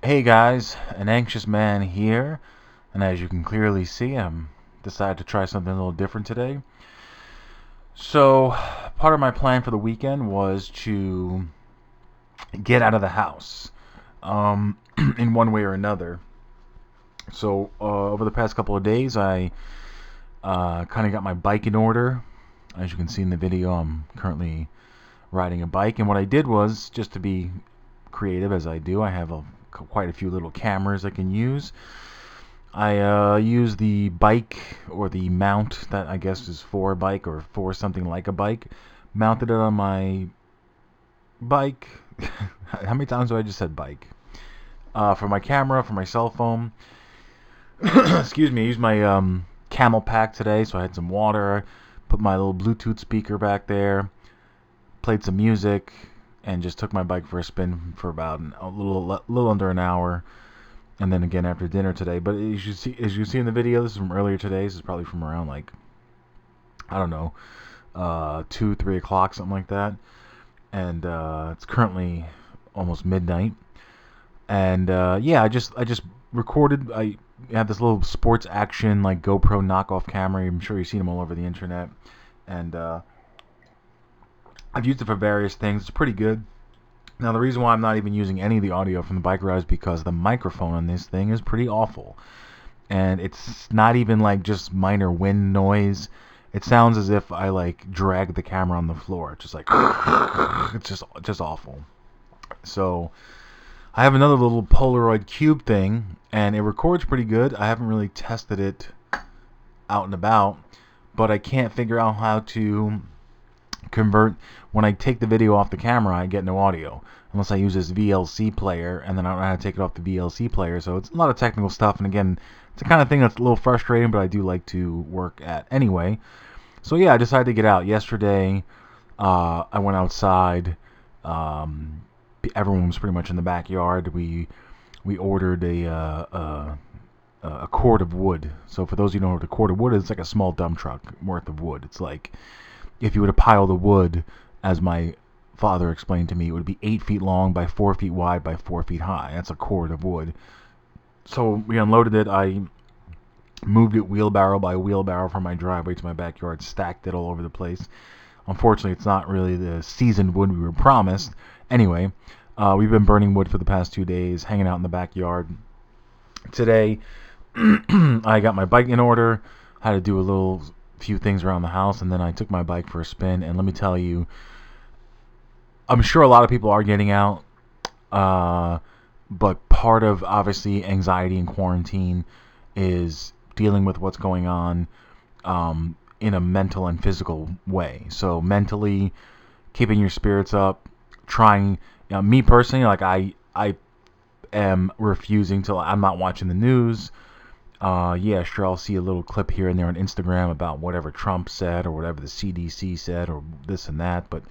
Hey guys, an anxious man here, and as you can clearly see, I'm decided to try something a little different today. So, part of my plan for the weekend was to get out of the house, in one way or another. So, over the past couple of days, I kind of got my bike in order. As you can see in the video, I'm currently riding a bike, and what I did was, just to be creative as I do, I have quite a few little cameras I can use. I use the bike, or the mount that I guess is for a bike or for something like a bike, mounted it on my bike. How many times have I just said bike? For my camera, for my cell phone. Excuse me, I used my camel pack today, so I had some water, put my little Bluetooth speaker back there, played some music, and just took my bike for a spin for about a little under an hour. And then again after dinner today. But as you see in the video, this is from earlier today. This is probably from around, like, I don't know, 2-3 o'clock, something like that. And it's currently almost midnight. And yeah, I just recorded. I have this little sports action, like, GoPro knockoff camera. I'm sure you've seen them all over the internet. And I've used it for various things. It's pretty good. Now, the reason why I'm not even using any of the audio from the bike ride is because the microphone on this thing is pretty awful. And it's not even like just minor wind noise. It sounds as if I, like, drag the camera on the floor. It's just like it's just awful. So I have another little Polaroid cube thing, and it records pretty good. I haven't really tested it out and about, but I can't figure out how to convert. When I take the video off the camera, I get no audio unless I use this VLC player, and then I don't know how to take it off the VLC player. So it's a lot of technical stuff, and again, it's the kind of thing that's a little frustrating, but I do like to work at anyway. So yeah, I decided to get out yesterday. I went outside. Everyone was pretty much in the backyard. We ordered a cord of wood. So for those of you who know what a cord of wood is, it's like a small dump truck worth of wood. It's like if you were to pile the wood, as my father explained to me, it would be 8 feet long by 4 feet wide by 4 feet high. That's a cord of wood. So we unloaded it. I moved it wheelbarrow by wheelbarrow from my driveway to my backyard, stacked it all over the place. Unfortunately, it's not really the seasoned wood we were promised. Anyway, we've been burning wood for the past 2 days, hanging out in the backyard. Today, I got my bike in order, had to do a few things around the house, and then I took my bike for a spin. And let me tell you, I'm sure a lot of people are getting out, but part of, obviously, anxiety and quarantine is dealing with what's going on in a mental and physical way. So mentally, keeping your spirits up, trying, me personally, like, I am refusing to, I'm not watching the news. Yeah, sure, I'll see a little clip here and there on Instagram about whatever Trump said or whatever the CDC said or this and that, but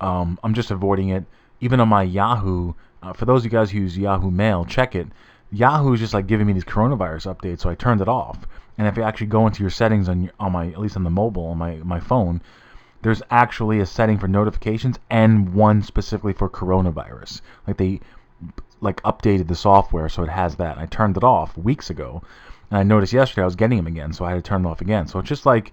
I'm just avoiding it. Even on my Yahoo, for those of you guys who use Yahoo Mail, check it. Yahoo is just like giving me these coronavirus updates, so I turned it off. And if you actually go into your settings on my, at least on the mobile, on my phone, there's actually a setting for notifications and one specifically for coronavirus. Like, they updated the software, so it has that. I turned it off weeks ago, and I noticed yesterday I was getting them again, so I had to turn it off again. So it's just like,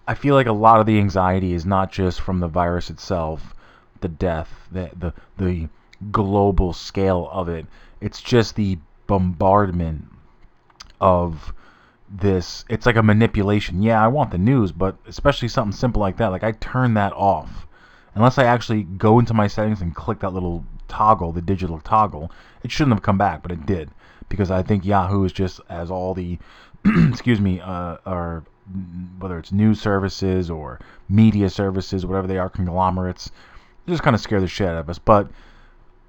I feel like a lot of the anxiety is not just from the virus itself, the death, the global scale of it. It's just the bombardment of this. It's like a manipulation. Yeah, I want the news, but especially something simple like that. Like, I turn that off. Unless I actually go into my settings and click that little toggle, the digital toggle, it shouldn't have come back, but it did. Because I think Yahoo is just, as all the, excuse me, are, whether it's news services or media services, whatever they are, conglomerates, they just kind of scare the shit out of us. But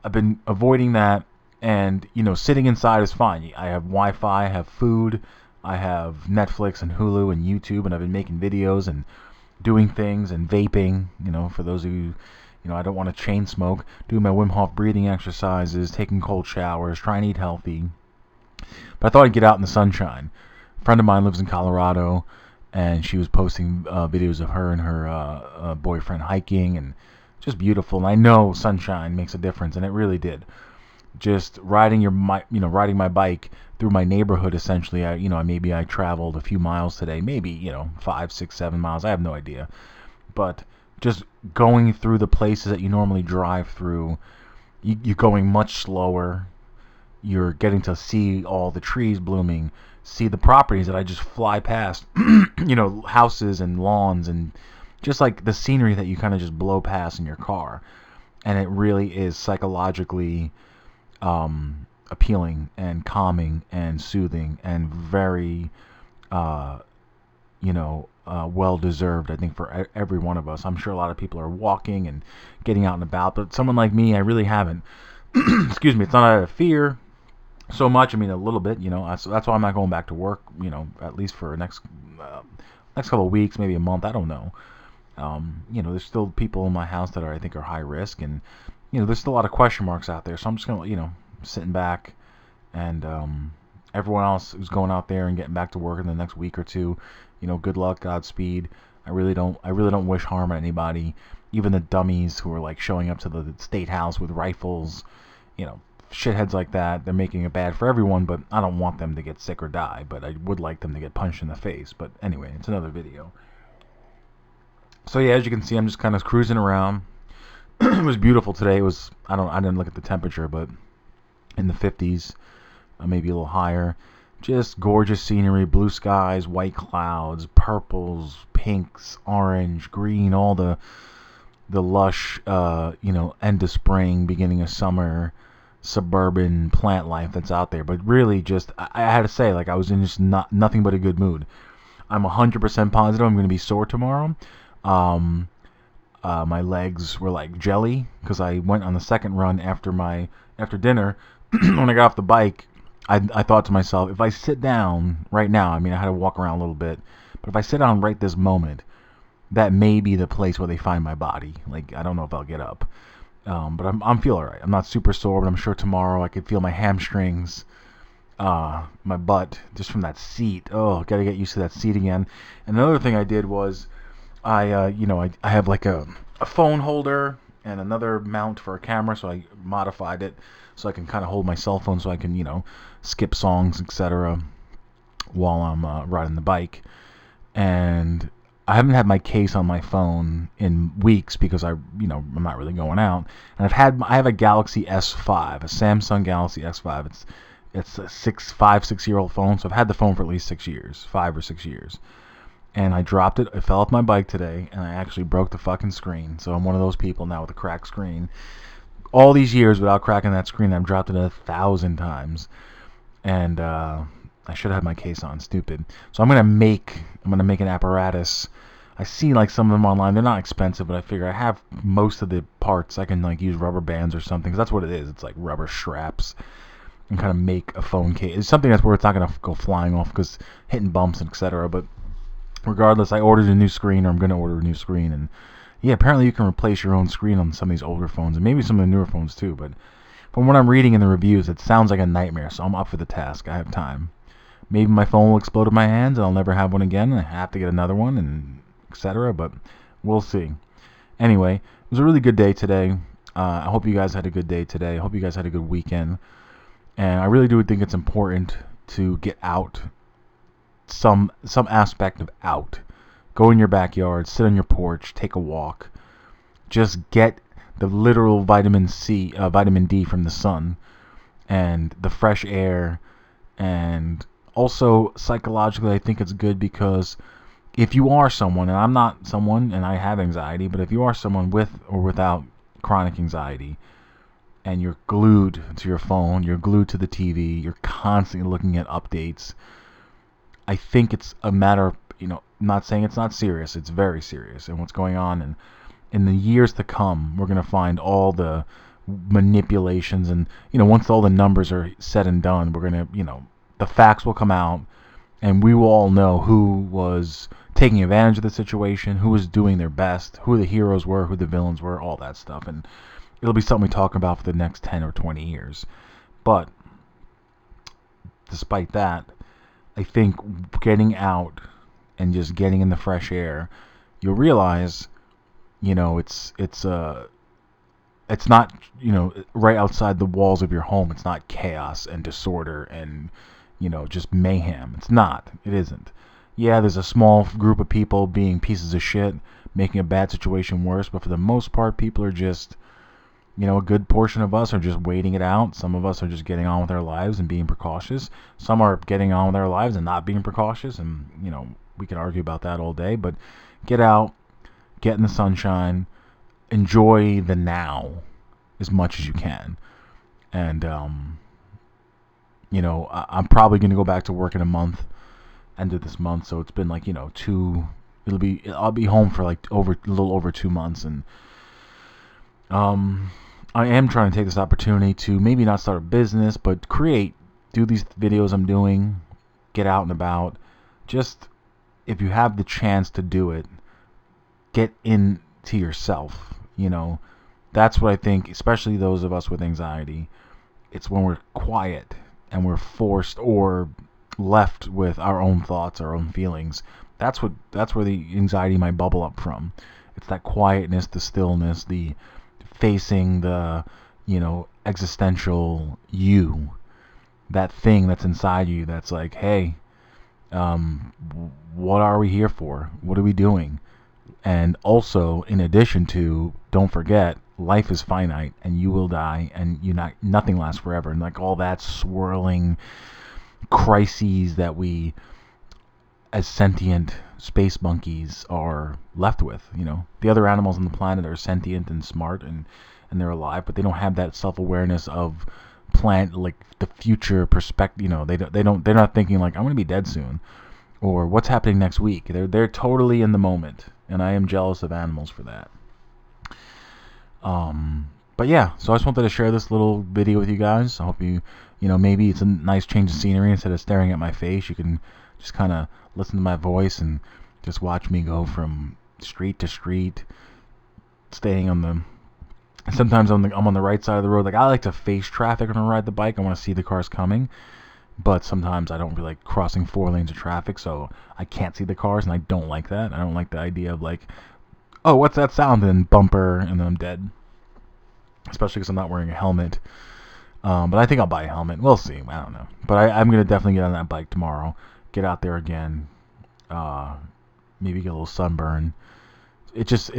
I've been avoiding that, and, sitting inside is fine. I have Wi-Fi, I have food, I have Netflix and Hulu and YouTube, and I've been making videos and doing things and vaping, for those of you, I don't want to chain smoke, doing my Wim Hof breathing exercises, taking cold showers, trying to eat healthy. But I thought I'd get out in the sunshine. A friend of mine lives in Colorado, and she was posting videos of her and her boyfriend hiking, and just beautiful. And I know sunshine makes a difference, and it really did. just riding riding my bike through my neighborhood. Essentially, maybe I traveled a few miles today, maybe 5, 6, 7 miles. I have no idea, but just going through the places that you normally drive through, you're going much slower. You're getting to see all the trees blooming, see the properties that I just fly past, houses and lawns, and just like the scenery that you kind of just blow past in your car. And it really is psychologically appealing and calming and soothing and very, well deserved, I think, for every one of us. I'm sure a lot of people are walking and getting out and about, but someone like me, I really haven't. Excuse me, it's not out of fear so much. I mean, a little bit, so that's why I'm not going back to work, at least for next couple of weeks, maybe a month. I don't know. There's still people in my house that I think are high risk, and there's still a lot of question marks out there. So I'm just gonna, sitting back, and everyone else who's going out there and getting back to work in the next week or two, good luck, Godspeed. I really don't wish harm on anybody, even the dummies who are like showing up to the state house with rifles, shitheads like that. They're making it bad for everyone, but I don't want them to get sick or die, but I would like them to get punched in the face. But anyway, it's another video. So yeah, as you can see, I'm just kind of cruising around. It was beautiful today. It was, I didn't look at the temperature, but in the 50s, maybe a little higher. Just gorgeous scenery, blue skies, white clouds, purples, pinks, orange, green, all the lush, end of spring, beginning of summer, suburban plant life that's out there. But really, just I had to say, like, I was in just nothing but a good mood. I'm 100% positive I'm going to be sore tomorrow. My legs were like jelly because I went on the second run after dinner. When I got off the bike, I thought to myself, if I sit down right now, I mean, I had to walk around a little bit, but if I sit down right this moment, that may be the place where they find my body. Like, I don't know if I'll get up, but I'm feeling alright. I'm not super sore, but I'm sure tomorrow I could feel my hamstrings, my butt, just from that seat. Oh, gotta get used to that seat again. And another thing I did was, I have like a phone holder and another mount for a camera, so I modified it so I can kind of hold my cell phone so I can, skip songs, etc. while I'm riding the bike. And I haven't had my case on my phone in weeks because I'm not really going out. And I have a Galaxy S5, a Samsung Galaxy S5. It's a 6-year-old phone, so I've had the phone for at least 6 years, 5 or 6 years. And I dropped it. I fell off my bike today, and I actually broke the fucking screen. So I'm one of those people now with a cracked screen. All these years without cracking that screen, I've dropped it 1,000 times. And I should have had my case on. Stupid. So I'm gonna make an apparatus. I see like some of them online. They're not expensive, but I figure I have most of the parts. I can like use rubber bands or something, 'cause that's what it is. It's like rubber straps, and kind of make a phone case. It's something that's where it's not gonna go flying off because hitting bumps and etc. But regardless, I ordered a new screen, or I'm gonna order a new screen. And yeah, apparently you can replace your own screen on some of these older phones, and maybe some of the newer phones too. But from what I'm reading in the reviews, it sounds like a nightmare. So I'm up for the task. I have time. Maybe my phone will explode in my hands and I'll never have one again, and I have to get another one, and etc. But we'll see. Anyway, it was a really good day today. I hope you guys had a good day today. I hope you guys had a good weekend. And I really do think it's important to get out, some aspect of out. Go in your backyard, sit on your porch, take a walk. Just get the literal vitamin D from the sun, and the fresh air. And also psychologically, I think it's good because if you are someone, and I'm not someone, and I have anxiety, but if you are someone with or without chronic anxiety, and you're glued to your phone, you're glued to the TV, you're constantly looking at updates, I think it's a matter of, I'm not saying it's not serious, it's very serious. And what's going on, and in the years to come, we're going to find all the manipulations, and, once all the numbers are said and done, we're going to, the facts will come out, and we will all know who was taking advantage of the situation, who was doing their best, who the heroes were, who the villains were, all that stuff. And it'll be something we talk about for the next 10 or 20 years. But despite that, I think getting out and just getting in the fresh air, you'll realize, it's it's not, right outside the walls of your home. It's not chaos and disorder and, just mayhem. It's not. It isn't. Yeah, there's a small group of people being pieces of shit, making a bad situation worse, but for the most part, people are just, a good portion of us are just waiting it out. Some of us are just getting on with our lives and being precautious. Some are getting on with their lives and not being precautious, and, we can argue about that all day, but get out, get in the sunshine, enjoy the now as much as you can. And, I'm probably going to go back to work in a month, end of this month, so it's been like, I'll be home for like a little over 2 months, and I am trying to take this opportunity to maybe not start a business, but do these videos I'm doing, get out and about. Just, if you have the chance to do it, get into yourself, That's what I think, especially those of us with anxiety. It's when we're quiet and we're forced or left with our own thoughts, our own feelings. That's where the anxiety might bubble up from. It's that quietness, the stillness, the facing the, existential you, that thing that's inside you that's like, hey, what are we here for? What are we doing? And also, in addition to, don't forget, life is finite and you will die, and nothing lasts forever, and like all that swirling crises that we as sentient space monkeys are left with. The other animals on the planet are sentient and smart, and they're alive, but they don't have that self-awareness of like the future perspective. They're not thinking like, I'm going to be dead soon, or what's happening next week. They're totally in the moment, and I am jealous of animals for that. But yeah, so I just wanted to share this little video with you guys. I hope maybe it's a nice change of scenery. Instead of staring at my face, you can just kind of listen to my voice and just watch me go from street to street, sometimes I'm on the right side of the road. Like, I like to face traffic when I ride the bike. I want to see the cars coming, but sometimes I don't really like crossing 4 lanes of traffic, so I can't see the cars, and I don't like that. I don't like the idea of like, oh, what's that sound? And bumper, and then I'm dead. Especially because I'm not wearing a helmet. But I think I'll buy a helmet. We'll see. I don't know. But I'm going to definitely get on that bike tomorrow. Get out there again. Maybe get a little sunburn. It's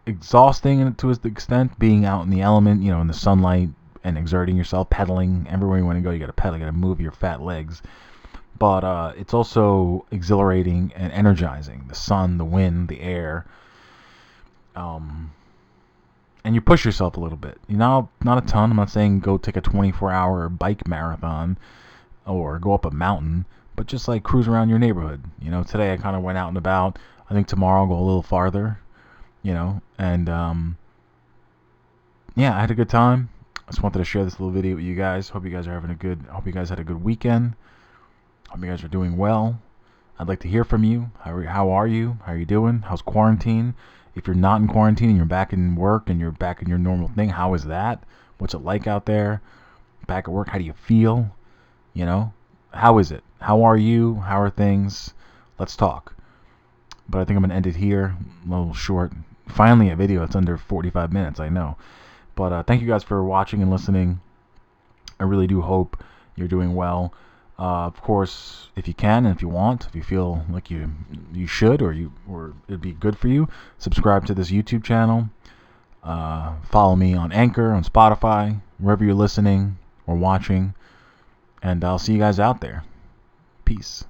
exhausting to an extent, being out in the element, in the sunlight, and exerting yourself, pedaling. Everywhere you want to go, you got to pedal. You got to move your fat legs. But it's also exhilarating and energizing. The sun, the wind, the air. And you push yourself a little bit. Not a ton. I'm not saying go take a 24-hour bike marathon or go up a mountain, but just like cruise around your neighborhood. Today I kind of went out and about. I think tomorrow I'll go a little farther, and yeah, I had a good time. I just wanted to share this little video with you guys. Hope you guys had a good weekend. Hope you guys are doing well. I'd like to hear from you. How are you? How are you doing? How's quarantine? If you're not in quarantine and you're back in work and you're back in your normal thing, how is that? What's it like out there? Back at work, how do you feel? How is it? How are you? How are things? Let's talk. But I think I'm going to end it here. A little short. Finally, a video that's under 45 minutes, I know. But thank you guys for watching and listening. I really do hope you're doing well. Of course, if you can and if you want, if you feel like you should, or it'd be good for you, subscribe to this YouTube channel. Follow me on Anchor, on Spotify, wherever you're listening or watching. And I'll see you guys out there. Peace.